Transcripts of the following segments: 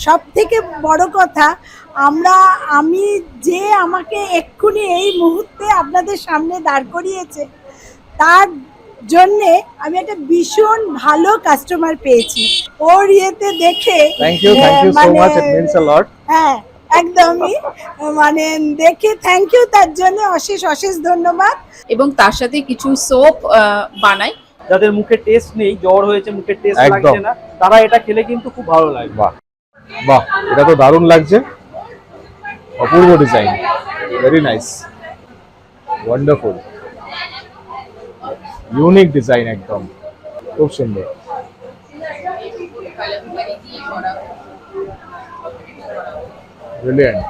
সবথেকে বড় কথা আমি যে আমাকে এক্ষুনি এই মুহূর্তে আপনাদের সামনে দাঁড় করিয়েছে তার জন্যে আমি একটা ভীষণ ভালো কাস্টমার পেয়েছি ওর ইয়েতে দেখে। Thank you so much, it means a lot. হ্যাঁ একদমই, মানে দেখে থ্যাংক ইউ, তার জন্য অশেষ অশেষ ধন্যবাদ। এবং তার সাথে কিছু সোপ বানাই। যাদের মুখে টেস্ট নেই, জ্বর হয়েছে, মুখে টেস্ট লাগছে না, তারা এটা খেলে কিন্তু খুব ভালো লাগবে। বাহ বাহ, এটা তো দারুণ লাগছে, অপূর্ব design, very nice, wonderful, unique design, একদম খুব সুন্দর। ব্রিলিয়ান্ট।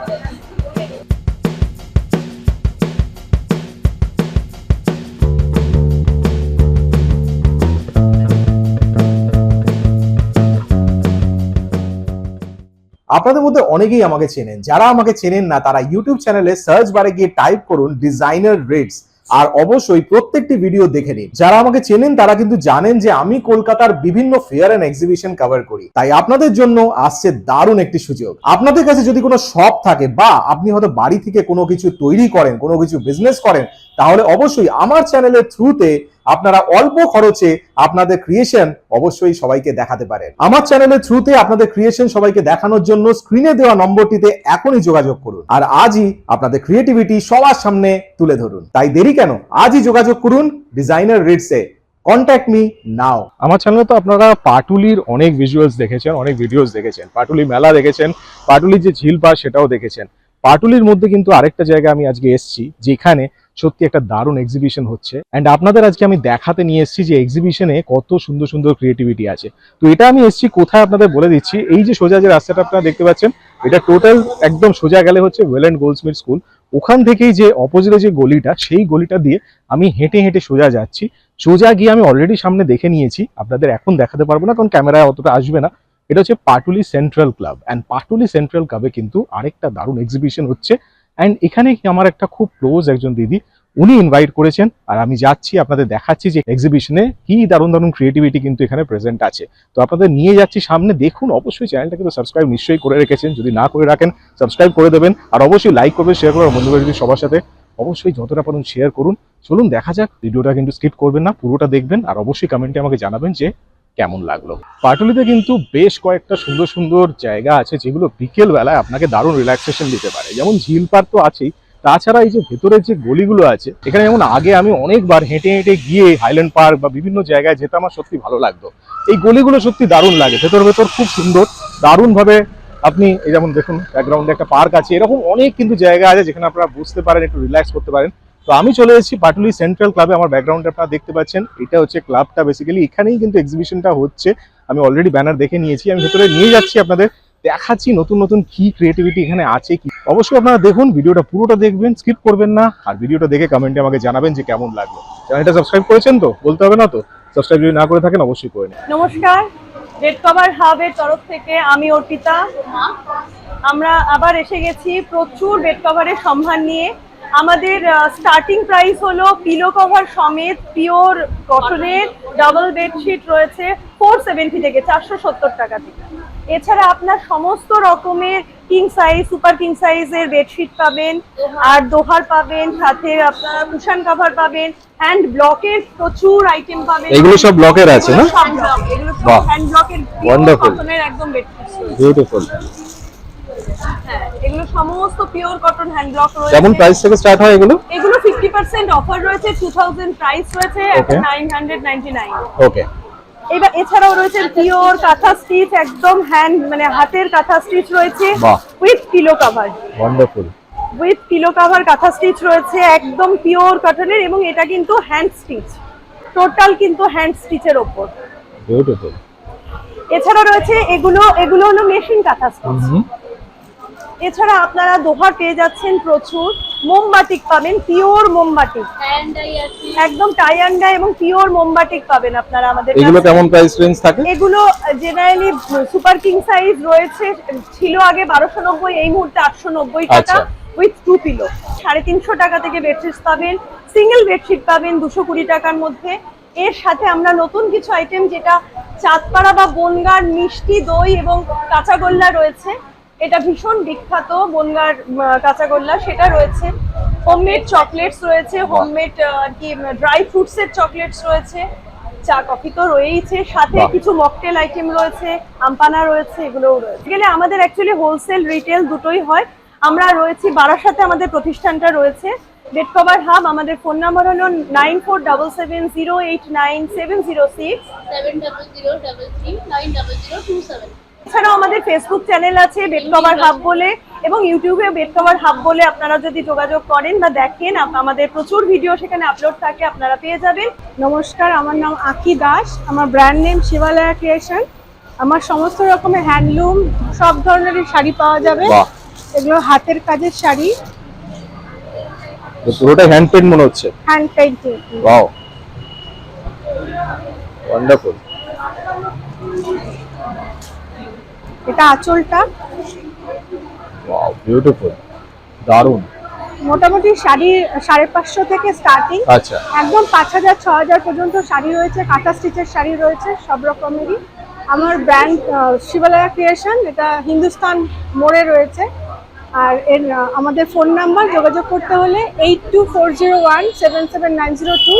আপনাদের মধ্যে অনেকেই আমাকে চেনেন, যারা আমাকে চেনেন না তারা ইউটিউব চ্যানেলে সার্চ বারে গিয়ে টাইপ করুন ডিজাইনার রেটস, আর অবশ্যই প্রত্যেকটি ভিডিও দেখে নিন। যারা আমাকে চেনেন তারা কিন্তু জানেন যে আমি কলকাতার বিভিন্ন ফেয়ার এন্ড এক্সিবিশন কভার করি, তাই আপনাদের জন্য আসছে দারুণ একটি সুযোগ। আপনাদের কাছে যদি কোনো শপ থাকে বা আপনি হয়তো বাড়ি থেকে কোনো কিছু তৈরি করেন, কোনো কিছু বিজনেস করেন, তাহলে অবশ্যই আমার চ্যানেলের থ্রুতে আপনারা অল্প খরচে আপনাদের ক্রিয়েশন অবশ্যই সবাইকে দেখাতে পারেন। আমার চ্যানেলের থ্রুতে আপনাদের ক্রিয়েশন সবাইকে দেখানোর জন্য স্ক্রিনে দেওয়া নম্বরটিতে এখনই যোগাযোগ করুন, আর আজই আপনাদের ক্রিয়েটিভিটি সবার সামনে তুলে ধরুন। তাই দেরি কেন, আজই যোগাযোগ করুন ডিজাইনার রেটসে। Contact me now. আমার চ্যানেলে তো আপনারা পাটুলির অনেক ভিজুয়ালস দেখেছেন, অনেক ভিডিওস দেখেছেন, পাটুলি মেলা দেখেছেন, পাটুলির যে ঝিল পাড় সেটাও দেখেছেন। পাটুলির মধ্যে কিন্তু আরেকটা জায়গা আমি আজকে এসেছি যেখানে সত্যি একটা দারুণ এক্সিবিশন হচ্ছে, এন্ড আপনাদের আজকে আমি দেখাতে নিয়ে এসেছি যে এক্সিবিশনে কত সুন্দর সুন্দর ক্রিয়েটিভিটি আছে। তো এটা আমি এসেছি কোথায় আপনাদের বলে দিচ্ছি। এই যে সোজা যে রাস্তাটা আপনারা দেখতে পাচ্ছেন, এটা টোটাল একদম সোজা গেলে হচ্ছে ওয়েল অ্যান্ড গোল্ডস্মিথ স্কুল। ওখান থেকেই যে অপোজিটে যে গলিটা, সেই গলিটা দিয়ে আমি হেঁটে হেঁটে সোজা যাচ্ছি। সোজা গিয়ে আমি অলরেডি সামনে দেখে নিয়েছি, আপনাদের এখন দেখাতে পারবো না কারণ ক্যামেরায় অতটা আসবে না। এটা হচ্ছে Patuli central club, and Patuli central ক্লাবে কিন্তু আরেকটা দারুণ এক্সিবিশন হচ্ছে। অ্যান্ড এখানে আমার একটা খুব ক্লোজ একজন দিদি, উনি ইনভাইট করেছেন, আর আমি যাচ্ছি আপনাদের দেখাচ্ছি যে এক্সিবিশনে কি দারুণ দারুণ ক্রিয়েটিভিটি কিন্তু এখানে প্রেজেন্ট আছে। তো আপনাদের নিয়ে যাচ্ছি সামনে, দেখুন। অবশ্যই চ্যানেলটাকে তো সাবস্ক্রাইব নিশ্চয়ই করে রেখেছেন, যদি না করে রাখেন সাবস্ক্রাইব করে দেবেন, আর অবশ্যই লাইক করবেন, শেয়ার করবেন বন্ধুবান্ধব সবার সাথে, অবশ্যই যতটা পারেন শেয়ার করুন। চলুন দেখা যাক, ভিডিওটা কিন্তু স্কিপ করবেন না, পুরোটা দেখবেন, আর অবশ্যই কমেন্টে আমাকে জানাবেন যে কেমন লাগলো। পাটুলিতে কিন্তু বেশ কয়েকটা সুন্দর সুন্দর জায়গা আছে যেগুলো বিকেল বেলায় আপনাকে দারুণ রিল্যাক্সেশন দিতে পারে, যেমন ঝিল পাড় তো আছেই, তাছাড়া এই যে ভেতরের যে গলিগুলো আছে এখানে, যেমন আগে আমি অনেকবার হেঁটে হেঁটে গিয়ে হাইল্যান্ড পার্ক বা বিভিন্ন জায়গায় যেতাম, আমার সত্যি ভালো লাগতো। এই গলিগুলো সত্যি দারুণ লাগে, ভেতর ভেতর খুব সুন্দর, দারুণ ভাবে আপনি এই যেমন দেখুন ব্যাকগ্রাউন্ডে একটা পার্ক আছে, এরকম অনেক কিন্তু জায়গা আছে যেখানে আপনারা বুঝতে পারেন, একটু রিল্যাক্স করতে পারেন। তো আমি চলে এসেছি পাটুলি সেন্ট্রাল ক্লাবে, আমার ব্যাকগ্রাউন্ডে আপনারা দেখতে পাচ্ছেন, এটা হচ্ছে ক্লাবটা। বেসিক্যালি এখানেই কিন্তু এক্সিবিশনটা হচ্ছে, আমি অলরেডি ব্যানার দেখে নিয়েছি, আমি ভেতরে নিয়ে যাচ্ছি আপনাদের, দেখাচ্ছি নতুন নতুন কি ক্রিয়েটিভিটি এখানে আছে কি। অবশ্যই আপনারা দেখুন, ভিডিওটা পুরোটা দেখবেন, স্কিপ করবেন না, আর ভিডিওটা দেখে কমেন্টে আমাকে জানাবেন যে কেমন লাগলো। চ্যানেলটা সাবস্ক্রাইব করেছেন তো, বলতে হবে না তো? সাবস্ক্রাইব যদি না করে থাকেন অবশ্যই করে নিন। নমস্কার, বেড কভার হাবের তরফ থেকে আমি অর্পিতা। আমরা আবার এসে গেছি প্রচুর বেড কভারের সম্ভার নিয়ে। আমাদের স্টার্টিং প্রাইস হলো পিলো কভার সমেত পিওর কটনের ডাবল বেডশিট রয়েছে 470 থেকে 470 টাকা থেকে। এছাড়া আপনার সমস্ত রকমের কিং সাইজ, সুপার কিং সাইজের বেডশিট পাবেন, আর দোহার পাবেন, সাথে আপনারা কুশন কভার পাবেন, হ্যান্ড ব্লকের প্রচুর আইটেম পাবেন। এগুলো সব ব্লকের আছে না? এগুলো সব হ্যান্ড ব্লকের কটনের একদম বেডশিট। বিউটিফুল। হ্যাঁ, এগুলো সমস্ত পিওর কটন হ্যান্ড ব্লক রয়েছে। কেমন প্রাইস থেকে স্টার্ট হয় এগুলো? এগুলো 50% অফার রয়েছে, 2000 প্রাইস রয়েছে, এখন 999। ওকে। এবার এছাড়াও রয়েছে পিওর কাঁথা স্টিচ, একদম হ্যান্ড মানে হাতের কাঁথা স্টিচ রয়েছে with pillow cover. Wonderful. With pillow cover কাঁথা স্টিচ রয়েছে, একদম পিওর কটনের, এবং এটা কিন্তু হ্যান্ড স্টিচ, টোটাল কিন্তু হ্যান্ড স্টিচের ওপর। বিউটিফুল। এছাড়া রয়েছে এগুলো হলো মেশিন কাঁথা স্টিচ। এছাড়া আপনারা দোহার পেয়ে যাচ্ছেন প্রচুর, মোমবাটিক পাবেন, পিওর মোমবাটিক, একদম টাই অ্যান্ড ডাই এবং পিওর মোমবাটিক পাবেন আপনারা আমাদের। এগুলো কেমন প্রাইস রেঞ্জ থাকে? এগুলো জেনারেলি সুপার কিং সাইজ রয়েছে, ছিল আগে 1290, এই মুহূর্তে 890 টাকা উইথ 2 পিলো। 350 টাকা থেকে বেডশিট পাবেন, সিঙ্গেল বেডশিট পাবেন 220 টাকার মধ্যে। এর সাথে আমরা নতুন কিছু আইটেম, যেটা চাঁদপাড়া বা বনগাঁর মিষ্টি দই এবং কাঁচাগোল্লা রয়েছে, এটা ভীষণ বিখ্যাত বনগাঁর কাঁচাগোল্লা, সেটা রয়েছে। হোমমেড চকলেটস রয়েছে, হোমমেড আর কি ড্রাই ফ্রুটসের চকলেটস রয়েছে, চা কফি তো রয়েইছে, সাথে বাহ। কিছু মকটেল আইটেম রয়েছে, আমপানা রয়েছে, এগুলোও রয়েছে। গেলে আমাদের অ্যাকচুয়ালি হোলসেল রিটেল দুটোই হয়। আমরা রয়েছি বারাসাতে, আমাদের প্রতিষ্ঠানটা রয়েছে। বেড কভার হাব, আমাদের ফোন নাম্বার হলো 9477089706। 7003390027। এছাড়াও আমাদের ফেসবুক চ্যানেল আছে বেড কভার হাব বলে, এবং ইউটিউবে বেড কভার হাব বলে আপনারা যদি যোগাযোগ করেন বা দেখেন, আমাদের প্রচুর ভিডিও সেখানে আপলোড থাকে, আপনারা পেয়ে যাবেন। নমস্কার, আমার নাম আকি দাস, আমার ব্র্যান্ড নেম শিবালয়া ক্রিয়েশন। আমার সমস্ত রকমের হ্যান্ডলুম, সব ধরনেরই শাড়ি পাওয়া যাবে। বাহ, এগুলো হাতের কাজের শাড়ি, তো পুরোটাই হ্যান্ড পেইন্ট মনে হচ্ছে। Hand painted. Wow, wonderful. এটা আঁচলটা। ওয়াও, বিউটিফুল, দারুণ। মোটামুটি শাড়ি 550 থেকে স্টার্টিং, আচ্ছা, একদম 5000 6000 পর্যন্ত শাড়ি রয়েছে, কাঁথা স্টিচের শাড়ি রয়েছে, সব রকমেরই। আমার ব্র্যান্ড শিবালয়া ক্রিয়েশন, এটা হিন্দুস্তান মোড়ে রয়েছে। আর এর আমাদের ফোন নাম্বার যোগাযোগ করতে হলে 8240177902।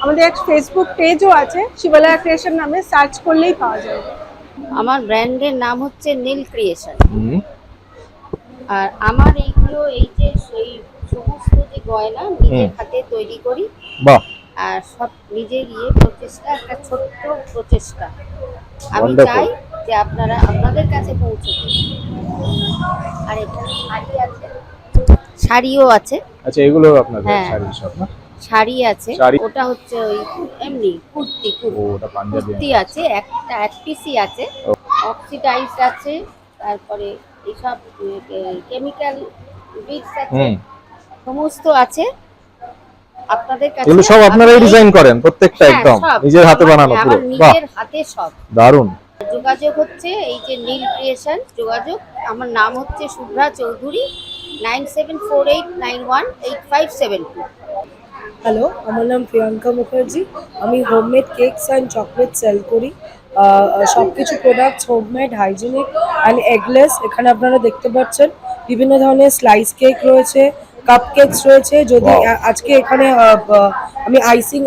আমাদের এক ফেসবুক পেজও আছে, শিবালয়া ক্রিয়েশন নামে সার্চ করলেই পাওয়া যাবে। আমার ব্র্যান্ডের নাম হচ্ছে নীল ক্রিয়েশন। হুম, আর আমার এইগুলো এই যে সেই সমস্ত যে গয়না নিজের হাতে তৈরি করি, বাহ, আর সব নিজের প্রচেষ্টা, একটা ছোট্ট প্রচেষ্টা। আমি Wonderful. চাই যে আপনারা আপনাদের কাছে পৌঁছে দিন। আর এখানে শাড়ি আছে, শাড়িও আছে, আচ্ছা, এগুলো আপনাদের হ্যাঁ। শাড়ি সব না? শাড়ি আছে, শাড়ি। ওটা হচ্ছে ওই এমনি কুর্তি, ও, ওটা পাঞ্জাবি। কুর্তি আছে, একটা এক পিসি আছে, অক্সিডাইজড আছে, তারপরে এইসব কেমিক্যাল বিটস আছে, হুম, সমস্ত আছে আপনাদের কাছে। এগুলো সব আপনারাই ডিজাইন করেন প্রত্যেকটা? হ্যাঁ, একদম সব। নিজের হাতে আমার- বানানো পুরো? আমার বাহ, নিজের হাতে সব। দারুণ। যোগাযোগ হচ্ছে এই যে নীল ক্রিয়েশন, যোগাযোগ। আমার নাম হচ্ছে শুভ্রা চৌধুরী, 9748918572। হ্যালো, আমার নাম প্রিয়াঙ্কা মুখার্জি। আমি homemade cakes and chocolate sale করি। সব কিছু products homemade, hygienic and eggless. এখানে আপনারা দেখতে পাচ্ছেন বিভিন্ন ধরনের স্লাইস কেক রয়েছে, কাপ কেকস রয়েছে। যদি Wow. আজকে এখানে আমি আইসিং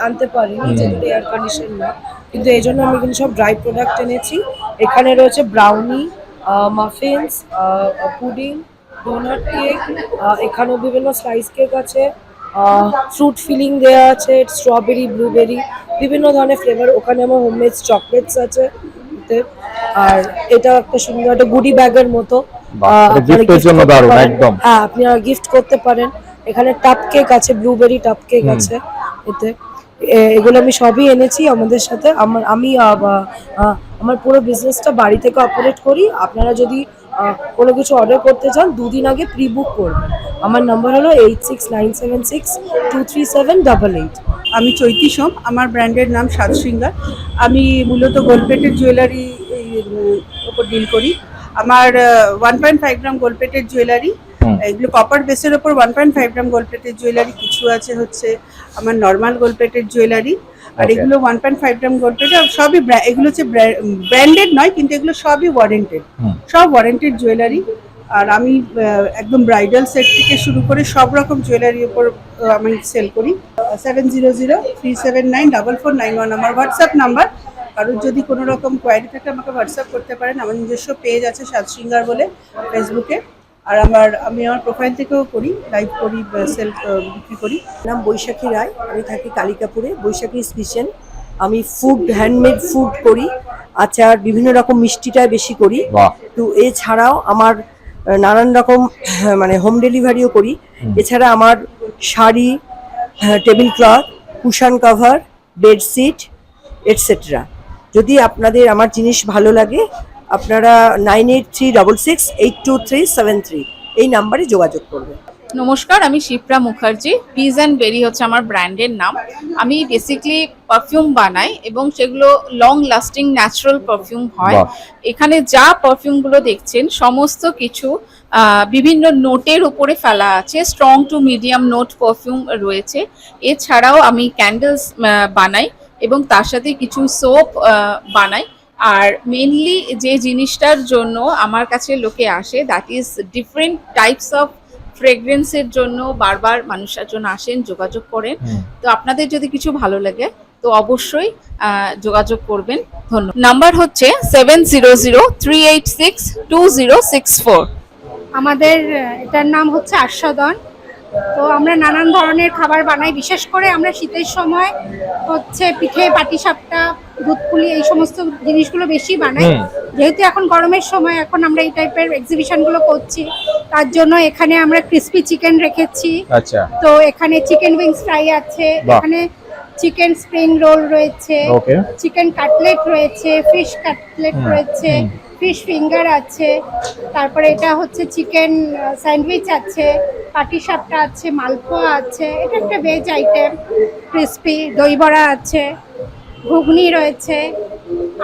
আনতে পারিনি, যেহেতু এয়ার কন্ডিশন না, কিন্তু এই জন্য আমি এখানে সব ড্রাই প্রোডাক্ট এনেছি। এখানে রয়েছে brownie, muffins, pudding, donut cake, এখানেও বিভিন্ন স্লাইস কেক আছে, ফ্রুট ফিলিং দেওয়া আছে, স্ট্রবেরি, ব্লুবেরি, বিভিন্ন ধরনের ফ্লেভার। ওখানে আমার হোমমেড চকলেটস আছে এতে। আর এটা একটা সুন্দর একটা গুডি ব্যাগের মতো, বাহ, এটা আপনারা গিফটের gift জন্য করতে দারুণ, পারেন। একদম। হ্যাঁ, আপনারা গিফট করতে পারেন। এখানে টাপ কেক আছে, ব্লুবেরি টাপ কেক আছে এতে। এগুলো আমি সবই এনেছি আমাদের সাথে। আমার পুরো বিজনেসটা বাড়ি থেকে অপারেট করি। আপনারা যদি কোনো কিছু অর্ডার করতে চান, 2 দিন আগে প্রি বুক করবেন। আমার নাম্বার হলো 8697623788। আমি চৈতি সোম, আমার ব্র্যান্ডের নাম সাতশৃঙ্গার। আমি মূলত গোলপেটের জুয়েলারি ওপর ডিল করি। আমার 1.5 গ্রাম গোলপেটের জুয়েলারি, এগুলো কপার বেসের ওপর 1.5 গ্রাম গোলপেটের জুয়েলারি, কিছু আছে হচ্ছে আমার নর্মাল গোলপেটের জুয়েলারি। আর Okay. এগুলো 1.5 গ্রাম গোলপেটের, আর সবই এগুলো হচ্ছে ব্র্যান্ডেড নয়, কিন্তু এগুলো সবই ওয়ারেন্টেড, সব ওয়ারেন্টেড জুয়েলারি। আর আমি একদম ব্রাইডাল সেট থেকে শুরু করে সব রকম জুয়েলারির উপর আমি সেল করি। 7003794491 আমার হোয়াটসঅ্যাপ নাম্বার। কারোর যদি কোনো রকম কোয়ারি থাকে আমাকে হোয়াটসঅ্যাপ করতে পারেন। আমার নিজস্ব পেজ আছে সাতশৃঙ্গার বলে ফেসবুকে। আর আমি আমার প্রোফাইল থেকেও করি, লাইভ করি, সেল বিক্রি করি। নাম বৈশাখী রায়, আমি থাকি কালিকাপুরে, বৈশাখী কিচেন। আমি ফুড, হ্যান্ডমেড ফুড করি, আচার, বিভিন্ন রকম মিষ্টিটা বেশি করি। বাহ, তো এছাড়াও আমার নানান রকম মানে হোম ডেলিভারিও করি। এছাড়া আমার sari, table cloth, cushion cover, bedsheet etcetera. যদি আপনাদের আমার জিনিস ভালো লাগে, আপনারা 9836682373 এই নাম্বারে যোগাযোগ করবেন। নমস্কার, আমি শিপ্রা মুখার্জি। পিজ অ্যান্ড বেরি হচ্ছে আমার ব্র্যান্ডের নাম। আমি বেসিক্যালি পারফিউম বানাই এবং সেগুলো লং লাস্টিং ন্যাচারাল পারফিউম হয়। বাহ। এখানে যা পারফিউমগুলো দেখছেন সমস্ত কিছু বিভিন্ন নোটের উপরে ফেলা আছে। Strong to medium note perfume রয়েছে। এছাড়াও আমি ক্যান্ডেলস বানাই এবং তার সাথে কিছু সোপ বানাই। আর মেনলি যে জিনিসটার জন্য আমার কাছে লোকে আসে, that is different types of ফ্রেগরেন্সের জন্য বারবার মানুষের জন্য আসেন, যোগাযোগ করেন। তো আপনাদের যদি কিছু ভালো লাগে তো অবশ্যই যোগাযোগ করবেন। ধন্যবাদ। নাম্বার হচ্ছে 7003862064। আমাদের এটার নাম হচ্ছে আস্বাদন। তো আমরা নানান ধরনের খাবার বানাই, বিশেষ করে আমরা শীতের সময় হচ্ছে পিঠে, পাটিসাপটা, দুধপুলি এই সমস্ত জিনিসগুলো বেশি বানাই। যেহেতু এখন গরমের সময়, এখন আমরা এই টাইপের এক্সিবিশনগুলো করছি, তার জন্য এখানে আমরা ক্রিস্পি চিকেন রেখেছি। আচ্ছা। তো এখানে চিকেন উইংস ফ্রাই আছে, বাহ। এখানে চিকেন স্প্রিং রোল রয়েছে, ওকে। চিকেন কাটলেট রয়েছে, ফিশ কাটলেট রয়েছে, ফিশ ফিঙ্গার আছে, তারপরে এটা হচ্ছে চিকেন স্যান্ডউইচ আছে, পাটিসাপটা আছে, মালপোয়া আছে, এটা একটা ভেজ আইটেম, ক্রিস্পি দই বড়া আছে, ঘুগনি রয়েছে।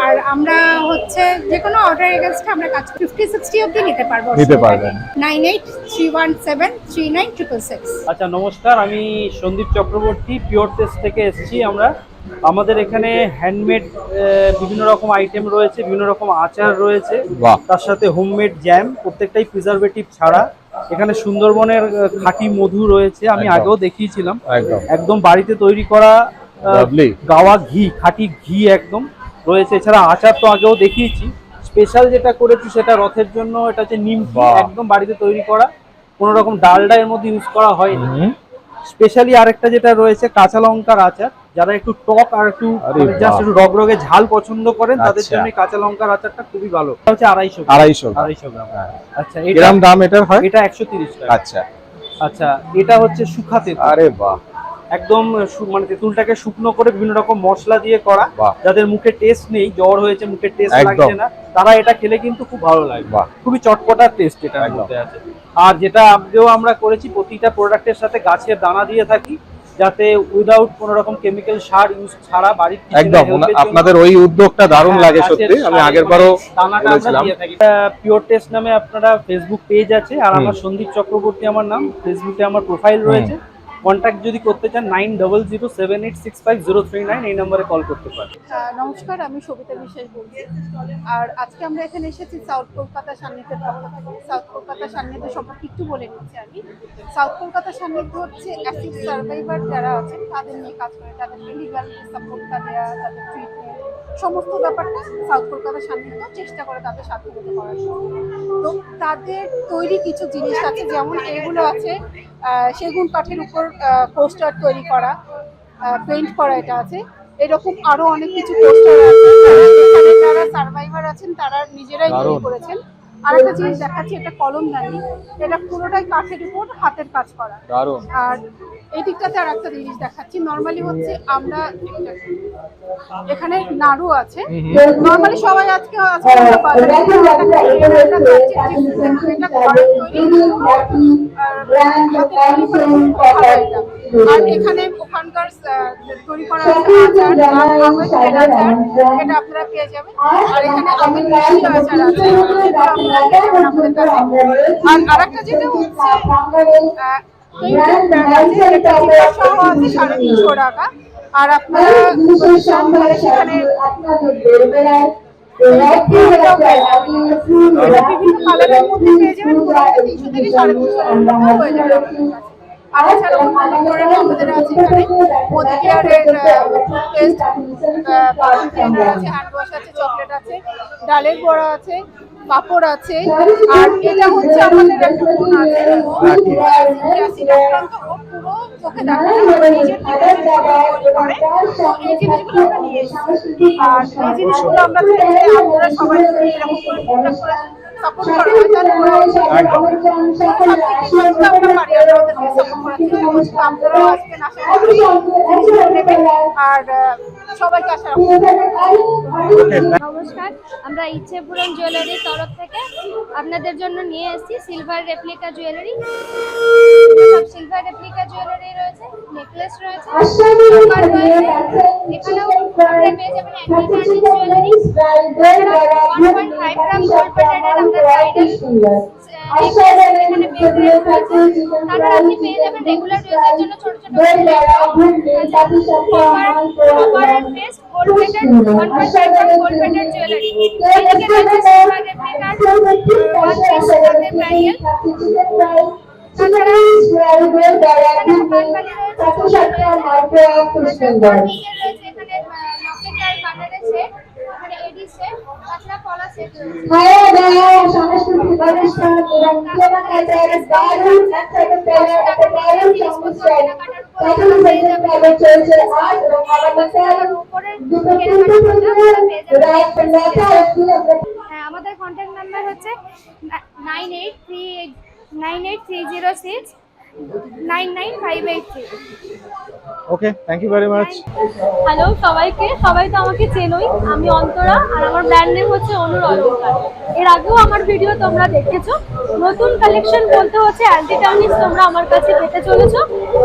আর আমরা হচ্ছে যে কোনো অর্ডার এগেনস্টে আমরা কাজ 50-60 অবধি নিতে পারবো। নিতে পারবেন। 9831769666। আচ্ছা, নমস্কার, আমি সন্দীপ চক্রবর্তী, পিওর টেস্ট থেকে এসেছি। আমাদের এখানে হ্যান্ডমেড বিভিন্ন রকম আইটেম রয়েছে, বিভিন্ন রকম আচার রয়েছে, বাহ। তার সাথে হোমমেড জ্যাম, প্রত্যেকটাই প্রিজারভেটিভ ছাড়া। এখানে সুন্দরবনের খাঁটি মধু রয়েছে, আমি একদম। আগেও দেখিয়েছিলাম। একদম একদম বাড়িতে তৈরি করা লাভলি গাওয়া ঘি, খাঁটি ঘি একদম রয়েছে। এছাড়া আচার তো আগেও দেখিয়েছি। স্পেশাল যেটা করেছি সেটা রথের জন্য, এটা হচ্ছে নিম ঘি, বাহ। একদম বাড়িতে তৈরি করা, কোনো রকম ডালডা এর মধ্যে ইউজ করা হয়নি। স্পেশালি আরেকটা যেটা রয়েছে কাঁচা লঙ্কার আচার, যারা একটু টক আর একটু আরে জাস্ট বাহ। একটু রগরগে ঝাল পছন্দ করেন তাদের আচ্ছা। জন্য এই কাঁচা লঙ্কার আচারটা খুবই ভালো। এটা হচ্ছে 250 250 গ্রাম। হ্যাঁ। আচ্ছা, এটা কিরম দাম এটার হয়? এটা 130 টাকা। আচ্ছা। আচ্ছা, এটা হচ্ছে শুকাতে, আরে বাহ। একদম মানে তেঁতুলটাকে শুকনো করে বিভিন্ন রকম মশলা দিয়ে করা। বাহ। যাদের মুখে টেস্ট নেই, জ্বর হয়েছে, মুখে টেস্ট একদম। লাগছে না, তারা এটা খেলে কিন্তু খুব ভালো লাগবে। বাহ। খুবই চটপটা টেস্ট এটার একদম। মধ্যে আছে। আর যেটা আগেও আমরা করেছি, প্রতিটা প্রোডাক্টের সাথে গাছের দানা দিয়ে থাকি, যাতে উইদাউট কোনো রকম কেমিক্যাল সার ইউজ ছাড়া বাড়ির kitchen এর একদম health এর জন্য আপনাদের ওই উদ্যোগটা দারুণ হ্যাঁ, লাগে গাছের সত্যি। আমি সারের আগের বারও দানাটা আমরা বলেছিলাম। দিয়ে থাকি। পিওর টেস্ট নামে আপনারা ফেসবুক পেজ আছে, আর আমার সন্দীপ চক্রবর্তী আমার নাম, ফেসবুকে আমার প্রোফাইল রয়েছে। কন্ট্যাক্ট যদি করতে চান 9007865039 এই নম্বরে কল করতে পারেন। নমস্কার, আমি সবিতা বিশ্বাস বলছি। আর আজকে আমরা এখানে এসেছি সাউথ কলকাতা সান্নিধ্যের পক্ষ থেকে। সাউথ কলকাতা সান্নিধ্য সম্পর্কে একটু বলে নিচ্ছি আমি। সাউথ কলকাতা সান্নিধ্য হচ্ছে অ্যাসিড সার্ভাইভার যারা আছেন তাদের নিয়ে কাজ করে, তাদেরকে লিগাল সাপোর্টটা দেওয়া, তাদের ট্রিটমেন্ট, সমস্ত ব্যাপারটা সাউথ কলকাতা সান্নিধ্য চেষ্টা করে তাদের সাধ্যমতো করার জন্য। তো তাদের তৈরি কিছু জিনিস আছে, যেমন এগুলো আছে সেগুন কাঠের উপর পোস্টার তৈরি করা, পেইন্ট করা, এটা আছে। এরকম আরো অনেক কিছু পোস্টার আছে, এখানে যারা সার্ভাইভার আছেন তারা নিজেরাই তৈরি করেছেন। আরেকটা জিনিস দেখাচ্ছি, এটা কলমদানি, এটা পুরোটাই কাঠের উপর হাতের কাজ করা। আর এই দিকটাতে আর একটা জিনিস দেখাচ্ছি, নর্মালি হচ্ছে আমরা এখানে নাড়ু আছে, নর্মালি সবাই আজকে আমরা বাজারে আর এখানে ওখানকার তৈরি করা আচার, এটা আপনারা পেয়ে যাবেন। আর এখানে আপেল মিষ্টি আচার আছে, আর আরেকটা যেটা হচ্ছে $350 টাকা। আর আপনারা সেখানে বিভিন্ন কালারের মধ্যে পেয়ে যাবেন, 300 থেকে 350 হয়ে যাবে আমাদের কাছে। আর এছাড়া অন্যান্য ধরনের আমাদের আছে এখানে মোদিকেয়ারের পেস্ট, আছে, হ্যান্ড ওয়াশ আছে, চকলেট আছে, ডালের বড়া আছে, পাপড় আছে। আর এটা হচ্ছে আমাদের একটা গুণ আছে, অ্যাসিড আক্রান্ত, ওর পুরো চোখে দেখা যায়, নিজের এই জিনিসগুলো আমরা নিয়ে এসেছি। আর এই জিনিসগুলো আমরা আপনারা সবাই এরকম করে সাপোর্ট করা হয় তাহলে ওরা একদম। আমরা পারি আমাদেরকে সাপোর্ট করার জন্য। তো আপনারাও আসবেন, আশা করি নেবেন। আর সবাইকে আশা রাখছি। নমস্কার, আমরা ইচ্ছেপুরন জুয়েলারির তরফ থেকে আপনাদের জন্য নিয়ে এসেছি সিলভার রেপ্লিকা জুয়েলারি। সব সিলভার রেপ্লিকা জুয়েলারি রয়েছে, নেকলেস রয়েছে, চোকার রয়েছে। এখানেও আপনারা পেয়ে যাবেন antique jewellery, 1.5 gram gold plated আমরা ব্রাইডাল এখানে পেয়ে রয়েছে। তারপর আপনি পেয়ে যাবেন রেগুলার ইউজের জন্য ছোট ছোট cover and paste gold plated 1.5 gram gold plated jewellery. এদিকে রয়েছে সিলভার রেপ্লিকার 1 পিস হাতের ব্যাঙ্গেল। তাছাড়া এখানে কানবালি রয়েছে, এখানে নকেটার কানের সেট, এখানে এডি সেট, তাছাড়া পলা সেট আমাদের কন্ট্যাক্ট নাম্বার হচ্ছে 9830699583। Okay, thank you very much. Hello সবাইকে, সবাই তো আমাকে চেনোই, আমি অন্তরা আর আমার ব্র্যান্ড নেম হচ্ছে অনুর অলঙ্কার। এর আগেও আমার ভিডিও তোমরা দেখেছো। নতুন কালেকশন বলতে হচ্ছে অ্যান্টিটার্নিশ তোমরা আমার কাছে পেতে চলেছো,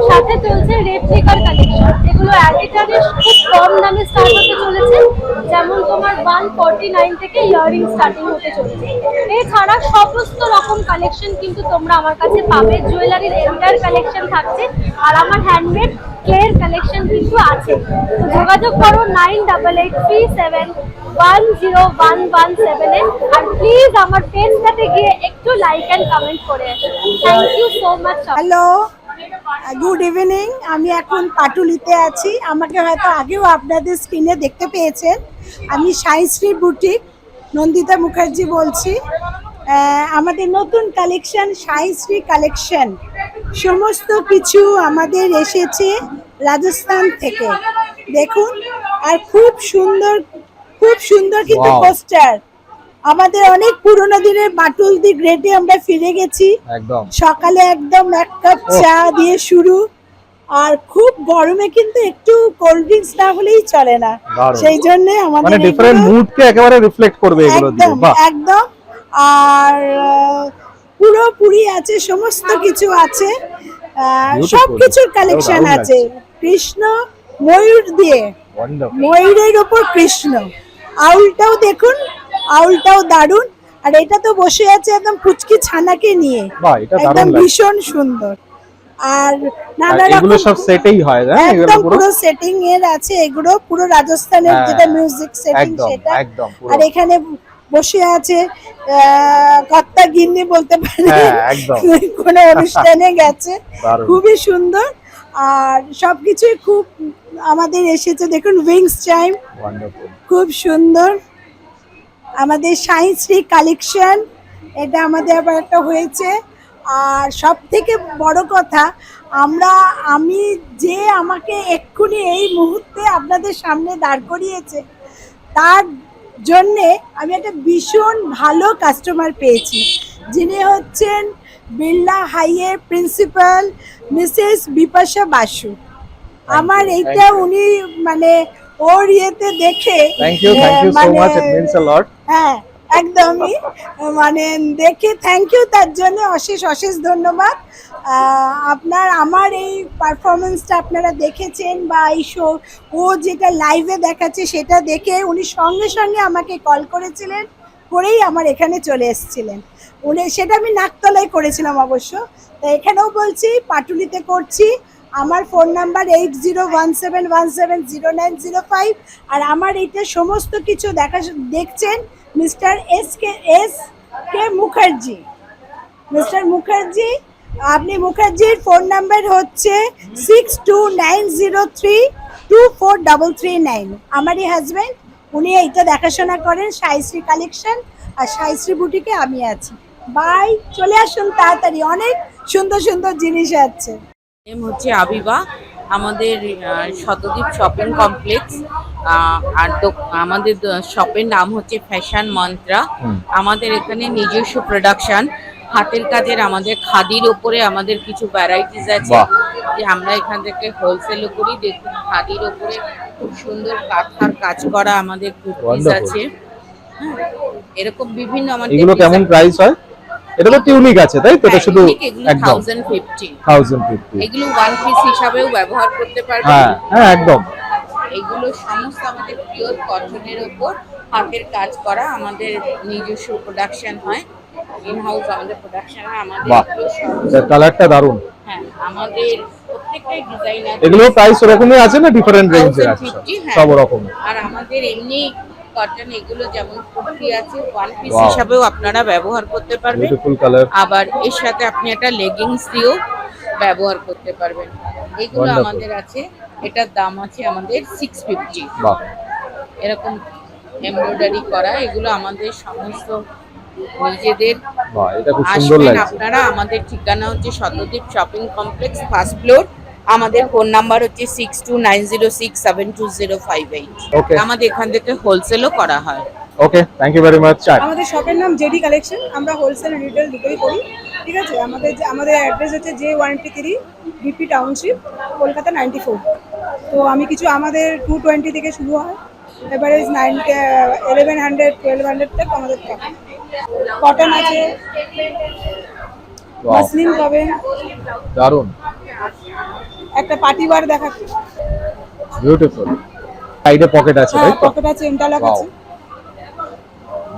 সাথে চলছে রেপ্লিকার কালেকশন। এগুলো অ্যান্টিটার্নিশ খুব কম দামে স্টার্ট হতে চলেছে, যেমন তোমার 149 থেকে ইয়াররিং স্টার্টিং হতে চলেছে। এছাড়া সমস্ত রকম কালেকশন কিন্তু তোমরা আমার কাছে পাবে, জুয়েলারির এন্টার কালেকশন থাকছে আর আমার হ্যান্ডমেড ক্লের কালেকশন কিন্তু আছে। তো যোগাযোগ করো 9837101178 আর প্লিজ আমার পেজটাতে গিয়ে একটু লাইক এন্ড কমেন্ট করে আসো। Thank you so much. Hello, good evening. আমি এখন পাটুলিতে আছি। আমাকে হয়তো আগেও আপনাদের স্ক্রিনে দেখতে পেয়েছেন। আমি সাইশ্রী বুটিক নন্দিতা মুখার্জি বলছি। আমাদের নতুন কালেকশন সাইশ্রী কালেকশন, সমস্ত কিছু আমাদের এসেছে রাজস্থান থেকে। দেখুন, আর খুব সুন্দর কিন্তু পোস্টার। আমাদের অনেক পুরোনো দিনের বাটুলদি গ্রেডে আমরা ফিরে গেছি। একদম সকালে একদম 1 কাপ চা দিয়ে শুরু, আর খুব গরমে কিন্তু একটু কোল্ড ড্রিঙ্কস না হলেই চলে না। সেই জন্য আমাদের মানে ডিফারেন্ট মুড কে একেবারে রিফ্লেক্ট করবে এগুলো দিয়ে। একদম বাহ, একদম। আর পুরোপুরি আছে, সমস্ত কিছু আছে, সব কিছুর কালেকশন আছে। কৃষ্ণ ময়ূর দিয়ে, ওয়ান্ডারফুল। ময়ূরের উপর কৃষ্ণ। আউলটাও দেখুন, আউলটাও দারুণ। আর এটা তো বসে আছে একদম পুচকি ছানাকে নিয়ে, বাহ, এটা দারুণ একদম লাগছে। ভীষণ সুন্দর। আর নানা এগুলো রকম সব সেটেই হয়, হ্যাঁ এগুলো একদম পুরো পুরো সেটিং এর আছে। এগুলো পুরো রাজস্থানের হ্যাঁ, যেটা মিউজিক সেটিং একদম সেটা। একদম পুরো। আর এখানে বসে আছে কর্তা গিন্নি বলতে পারে, হ্যাঁ, একদম। কোনো অনুষ্ঠানে গেছে। দারুণ। খুবই সুন্দর। আর সবকিছুই খুব আমাদের এসেছে। দেখুন উইংস চাইম, ওয়ান্ডারফুল। খুব সুন্দর। আমাদের সাইন্সরি কালেকশন, এটা আমাদের আবার একটা হয়েছে। আর সব থেকে বড় কথা, আমি যে আমাকে এক্ষুনি এই মুহূর্তে আপনাদের সামনে দাঁড় করিয়েছে, তার জন্যে আমি একটা ভীষণ ভালো কাস্টমার পেয়েছি, যিনি হচ্ছেন বিড়লা হাইয়ের প্রিন্সিপাল মিসেস বিপাশা বাসু। আমার এইটা উনি মানে ওর ইয়েতে দেখে, thank you so much, it means a lot. হ্যাঁ একদমই, মানে দেখে থ্যাংক ইউ, তার জন্য অশেষ ধন্যবাদ। আমার এই পারফরমেন্সটা আপনারা দেখেছেন বা এই শো ও যেটা লাইভে দেখাচ্ছে সেটা দেখে উনি সঙ্গে সঙ্গে আমাকে কল করেছিলেন, করেই আমার এখানে চলে এসেছিলেন উনি। সেটা আমি নাকতলায় করেছিলাম অবশ্য। তো এখানেও বলছি পাটুলিতে করছি। আমার ফোন নাম্বার 8017170905। আর আমার এইটা সমস্ত কিছু দেখছেন mister S K Mukherjee. Mister Mukherjee, আপনি মুখার্জির ফোন নাম্বার হচ্ছে 6290324339। আমারই হাজব্যান্ড, উনি এইটা দেখাশোনা করেন সাইশ্রী কালেকশন আর সাইশ্রী বুটিকে আমি আছি। বাই, চলে আসুন তাড়াতাড়ি, অনেক সুন্দর জিনিস আছে। নেম হচ্ছে আবিবা। আমাদের শতদ্বীপ শপিং কমপ্লেক্স, আর আমাদের শপের নাম হচ্ছে ফ্যাশন মন্ত্রা। আমাদের এখানে নিজস্ব প্রোডাকশন, হাতের কাজের, আমাদের খাদির ওপরে আমাদের কিছু ভ্যারাইটিস আছে যে আমরা এখান থেকে হোলসেলও করি। দেখুন খাদির ওপরে খুব সুন্দর কাঁথার কাজ করা আমাদের কুর্তিস আছে। এরকম বিভিন্ন আমাদের এগুলো কেমন প্রাইস হয়? এটা তো টিউনিক আছে তাই তো? এটা শুধু একদম 1050। এগুলো ওয়ান পিস হিসাবেও ব্যবহার করতে পারবেন। হ্যাঁ হ্যাঁ একদম। এগুলো সমস্ত আমাদের পিওর কটনের উপর হাতের কাজ করা, আমাদের নিজস্ব প্রোডাকশন হয়, ইন হাউস আমাদের প্রোডাকশন হয়। আমাদের কালারটা দারুন। হ্যাঁ, আমাদের প্রত্যেকটা ডিজাইন আছে। এগুলো প্রাইস ওরকমই আছে না ডিফারেন্ট রেঞ্জের আছে? 1050, হ্যাঁ। সব রকম। আর আমাদের এমনি কটন এগুলো যেমন কুর্তি আছে ওয়ান পিস হিসাবেও আপনারা ব্যবহার করতে পারবেন। Beautiful colour. আবার এর সাথে আপনি একটা লেগিংস দিয়েও ব্যবহার করতে পারবেন। এগুলো আমাদের আছে, এটার দাম আছে আমাদের 650। বাহ, এরকম এমব্রয়ডারি করা, এগুলো আমাদের সমস্ত নিজেদের। বাহ, এটা খুব সুন্দর আসবেন লাগছে। আপনারা, আমাদের ঠিকানা হচ্ছে Shatadeep shopping complex, first floor. আমাদের ফোন নাম্বার হচ্ছে 6290672058। ওকে, আমাদের এখান থেকে হোলসেলও করা হয়। ওকে, থ্যাংক ইউ ভেরি মাচ। আমাদের শপের নাম জেডি কালেকশন, আমরা হোলসেল রিটেল দুটোই করি, ঠিক আছে। আমাদের অ্যাড্রেস হচ্ছে J183 বিপি টাউনশিপ, কলকাতা 94। তো আমি কিছু আমাদের 220 থেকে শুরু হয়, এভারেজ 1100 1200 তক আমাদের থাকে। কটন আছে, মাসলিন পাবেন, দারুন, একটা পার্টি ওয়্যার দেখাচ্ছি, বিউটিফুল। সাইডে পকেট আছে তাই তো? পকেট আছে, ইন্টারলক আছে।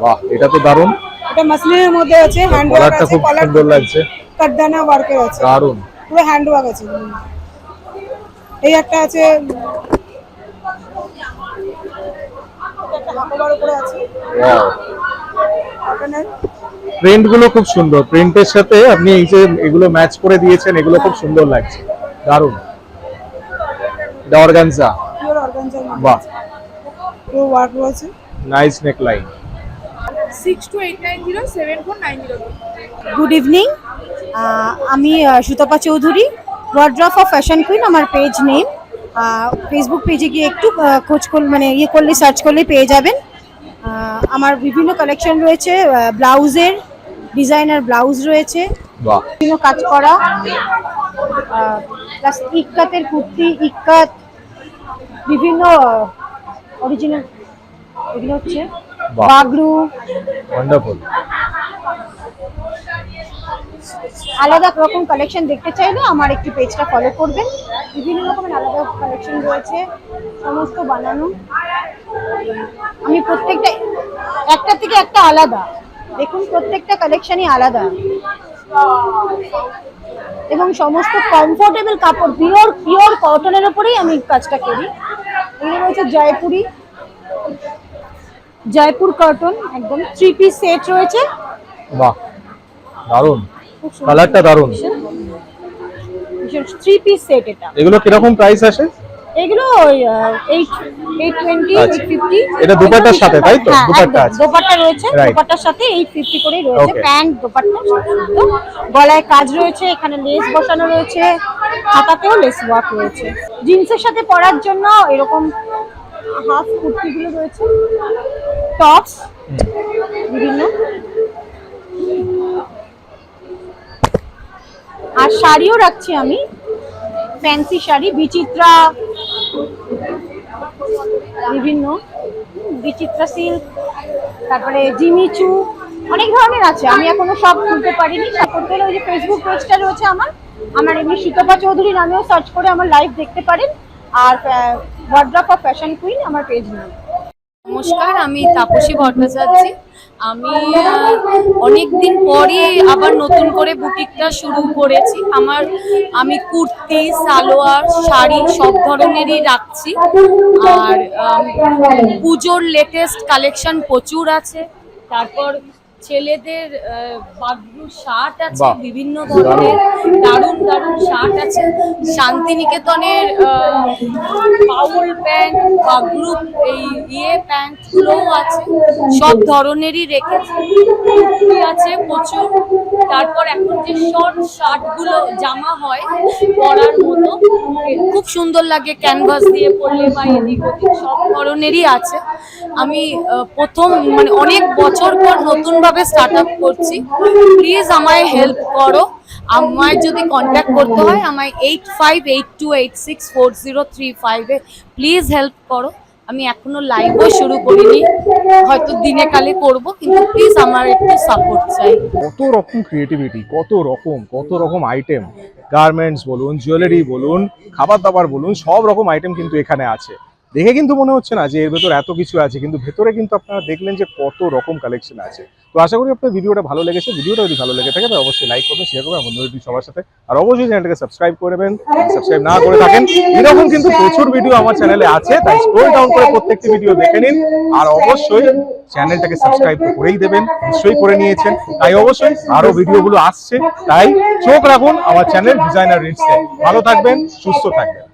বাহ, এটা তো দারুন। এটা মাসলিনের মধ্যে আছে, হ্যান্ড ওয়ার্ক আছে, খুব সুন্দর লাগছে, কাটদানা ওয়ার্কের আছে, দারুন, পুরো হ্যান্ড ওয়ার্ক আছে। এই একটা আছে, একটা হাকোবার উপরে আছে। ওয়াও, কটনের প্রিন্ট গুলো খুব সুন্দর। প্রিন্টের সাথে আপনি এই যে এগুলো ম্যাচ করে দিয়েছেন, এগুলো খুব সুন্দর লাগছে, দারুন। এটা অর্গানজা, পিওর অর্গানজার মধ্যে বাহ, পুরো ওয়ার্ক রয়েছে। নাইস নেক লাইন। 6289074902। গুড ইভিনিং, আমি Sutapa Chowdhury, wardrobe of fashion queen আমার পেজ নেম। ফেসবুক পেজে গিয়ে একটু খোঁজ করলে, মানে করলে, সার্চ করলে পেয়ে যাবেন। আমার বিভিন্ন কালেকশন রয়েছে, ব্লাউজের, ডিজাইনার ব্লাউজ রয়েছে, বাহ, বিভিন্ন কাজ করা, প্লাস ইক্কাতের কুর্তি, ইক্কাত, বিভিন্ন অরিজিনাল, এগুলো হচ্ছে বাহ, বাগরু। ওয়ান্ডারফুল। আলাদা রকম কালেকশন দেখতে চাইলে আমার একটু পেজটা ফলো করবেন। বিভিন্ন রকমের আলাদা কালেকশন রয়েছে, সমস্ত বানানো। আমি প্রত্যেকটা একটা থেকে একটা আলাদা, দেখুন প্রত্যেকটা কালেকশনই আলাদা, এবং সমস্ত কমফোর্টেবল কাপড়, পিওর কটনের উপরেই আমি কাজটা করি। এগুলো রয়েছে জয়পুর কটন, একদম 3 পিস সেট রয়েছে। বাহ, দারুন, কালারটা দারুন। 3 পিস সেট এটা। এগুলো কিরকম প্রাইস আসে? এগুলো 820, আচ্ছা। 850। এটা দুপাট্টার সাথে তাই তো? হ্যাঁ, দুপাট্টা একদম। আছে, দোপাট্টা রয়েছে, Right. দোপাট্টার সাথে 850 করেই রয়েছে। Okay. প্যান্ট, দোপাট্টা, তো গলায় কাজ রয়েছে, এখানে লেস বসানো রয়েছে, হাতাতেও লেস ওয়ার্ক রয়েছে। জিন্সের সাথে পরার জন্য এরকম হাফ কুর্তিগুলো রয়েছে, টপস বিভিন্ন, আর শাড়িও রাখছি আমি, ফ্যান্সি শাড়ি, বিচিত্রা, বিভিন্ন বিচিত্রা সিল্ক, তারপরে জিমিচু, অনেক ধরনের আছে। আমি এখনো সব খুলতে পারিনি। করতে হলে ওই যে ফেসবুক পেজটা রয়েছে আমার এমনি সুতপা চৌধুরী নামেও সার্চ করে আমার লাইভ দেখতে পারেন। আর ওয়ার্ড্রপ অফ ফ্যাশন কুইন আমার পেজ নেই। নমস্কার, আমি তাপসী ভট্টাচার্য। আমি অনেকদিন পরে আবার নতুন করে বুটিকটা শুরু করেছি। আমি কুর্তি, সালোয়ার, শাড়ি সব ধরনেরই রাখছি। আর পুজোর লেটেস্ট কালেকশন প্রচুর আছে। তারপর ছেলেদের বাগরু শার্ট আছে, বাহ, বিভিন্ন ধরনের দারুণ দারুণ শার্ট আছে। শান্তিনিকেতনের বাউল প্যান্ট, বাগরু এই প্যান্ট গুলোও আছে, সব ধরনেরই রেখেছে। কুর্তি আছে প্রচুর। তারপর এখন যে শর্ট শার্ট গুলো জামা হয় পরার মতো, খুব সুন্দর লাগে ক্যানভাস দিয়ে পরলে বা এদিক ওদিক, সব ধরনেরই আছে। আমি প্রথম মানে অনেক বছর পর নতুন ভাবে স্টার্ট আপ করছি। প্লিজ আমায় হেল্প করো। আমায় যদি কন্ট্যাক্ট করতে হয় আমায় 8582864035 এ প্লিজ হেল্প করো। আমি এখনো লাইভও শুরু করিনি, হয়তো দিনে কালে করব, কিন্তু প্লিজ আমার একটু সাপোর্ট চাই। কত রকম ক্রিয়েটিভিটি, কত রকম আইটেম, গার্মেন্টস বলুন, জুয়েলারি বলুন, খাবার দাবার বলুন, সব রকম আইটেম কিন্তু এখানে আছে। দেখে কিন্তু মনে হচ্ছে না যে এর ভেতর এত কিছু আছে, কিন্তু ভেতরে কিন্তু আপনারা দেখলেন যে কত রকম কালেকশন আছে। তো আশা করি আপনার ভিডিওটা ভালো লেগেছে। ভিডিওটা যদি ভালো লেগে থাকে তাহলে অবশ্যই লাইক করবেন, শেয়ার করবেন বন্ধুদের সবার সাথে, আর অবশ্যই চ্যানেলটাকে সাবস্ক্রাইব করবেন। সাবস্ক্রাইব না করে থাকেন, এরকম কিন্তু প্রচুর ভিডিও আমার চ্যানেলে আছে, তাই স্ক্রল ডাউন করে প্রত্যেকটি ভিডিও দেখে নিন। আর অবশ্যই চ্যানেলটাকে সাবস্ক্রাইব করেই দেবেন, নিশ্চয়ই করে নিয়েছেন। তাই অবশ্যই আরো ভিডিওগুলো আসছে, তাই চোখ রাখুন আমার চ্যানেল ডিজাইনার রিটসে। ভালো থাকবেন, সুস্থ থাকবেন।